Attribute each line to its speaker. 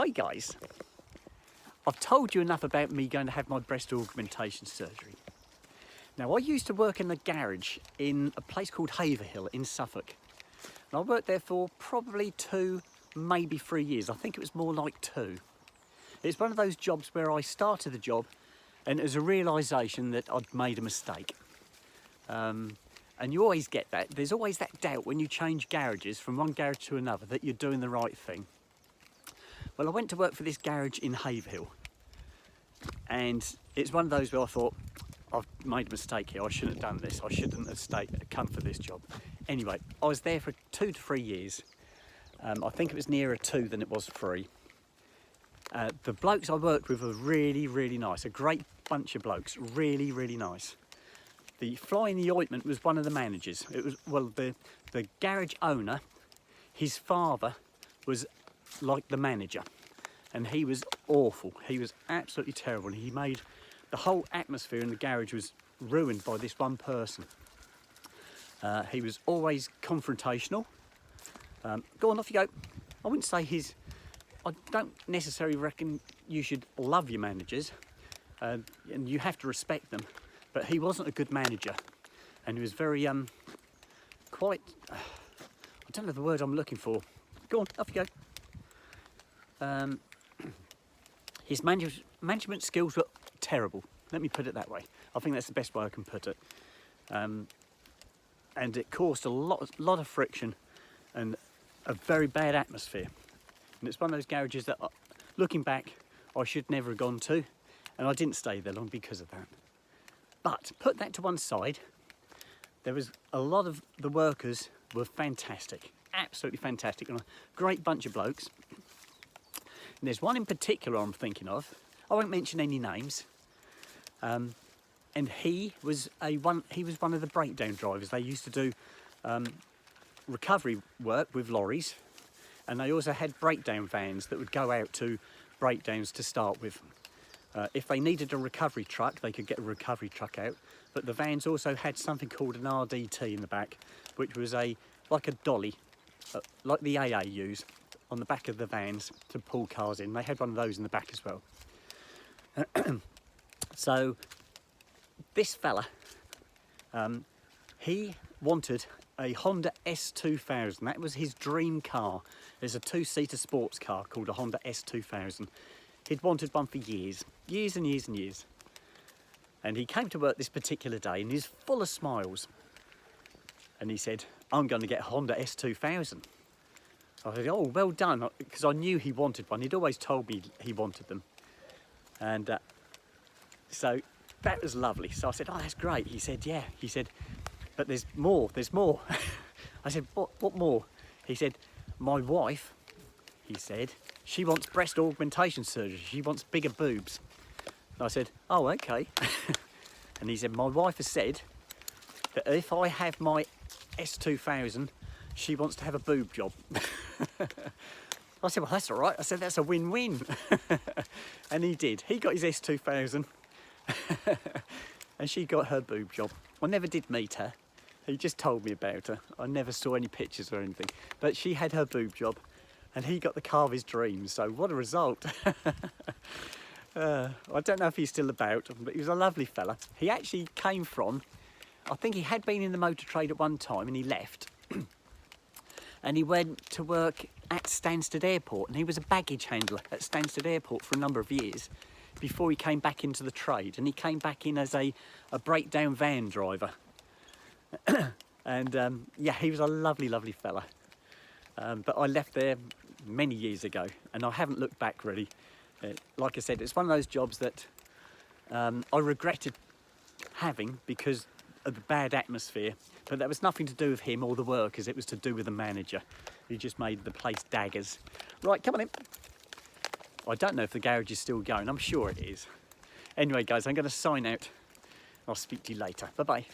Speaker 1: Hi guys, I've told you enough about me going to have my breast augmentation surgery. Now I used to work in the garage in a place called Haverhill in Suffolk. And I worked there for probably 2, maybe 3 years. I think it was more like 2. It's one of those jobs where I started the job and it was a realisation that I'd made a mistake. And you always get that. There's always that doubt when you change garages from one garage to another that you're doing the right thing. Well, I went to work for this garage in Haverhill, and it's one of those where I thought, I've made a mistake here, I shouldn't have done this, I shouldn't have come for this job. Anyway, I was there for 2 to 3 years. I think it was nearer 2 than it was 3. The blokes I worked with were really, really nice, a great bunch of blokes, really, really nice. The fly in the ointment was one of the managers. It was, well, the garage owner, his father was like the manager, and he was awful. He was absolutely terrible. He made the whole atmosphere in the garage was ruined by this one person. He was always confrontational. Go on, off you go. I wouldn't say I don't necessarily reckon you should love your managers, and you have to respect them, but he wasn't a good manager, and he was very quite, I don't know the word I'm looking for. Go on, off you go. His management skills were terrible, let me put it that way. I think that's the best way I can put it. And it caused a lot of friction and a very bad atmosphere. And it's one of those garages that, looking back, I should never have gone to, and I didn't stay there long because of that. But put that to one side, there was a lot of the workers were fantastic, absolutely fantastic, and a great bunch of blokes. And there's one in particular I'm thinking of. I won't mention any names. And he was one of the breakdown drivers. They used to do recovery work with lorries, and they also had breakdown vans that would go out to breakdowns to start with. If they needed a recovery truck, they could get a recovery truck out, but the vans also had something called an RDT in the back, which was like a dolly, like the AA use on the back of the vans to pull cars in. They had one of those in the back as well. So this fella, he wanted a Honda S2000. That was his dream car. There's a 2-seater sports car called a Honda S2000. He'd wanted one for years and years and years. And he came to work this particular day and he's full of smiles. And he said, I'm going to get a Honda S2000. I said, oh, well done, because I knew he wanted one. He'd always told me he wanted them. And so that was lovely. So I said, oh, that's great. He said, yeah. He said, but there's more. I said, what more? He said, my wife, he said, she wants breast augmentation surgery. She wants bigger boobs. And I said, oh, okay. And he said, my wife has said that if I have my S2000, she wants to have a boob job. I said, well, that's all right. I said, that's a win-win. And he did. He got his S2000 and she got her boob job. I never did meet her. He just told me about her. I never saw any pictures or anything. But she had her boob job and he got the car of his dreams. So what a result. I don't know if he's still about, but he was a lovely fella. He actually came from, I think he had been in the motor trade at one time and he left. And he went to work at Stansted Airport, and he was a baggage handler at Stansted Airport for a number of years before he came back into the trade. And he came back in as a breakdown van driver. And yeah, he was a lovely, lovely fella. But I left there many years ago and I haven't looked back really. Like I said, it's one of those jobs that I regretted having because of the bad atmosphere, but that was nothing to do with him or the workers, it was to do with the manager. He just made the place daggers. Right, come on in. I don't know if the garage is still going, I'm sure it is. Anyway guys, I'm going to sign out. I'll speak to you later. Bye bye.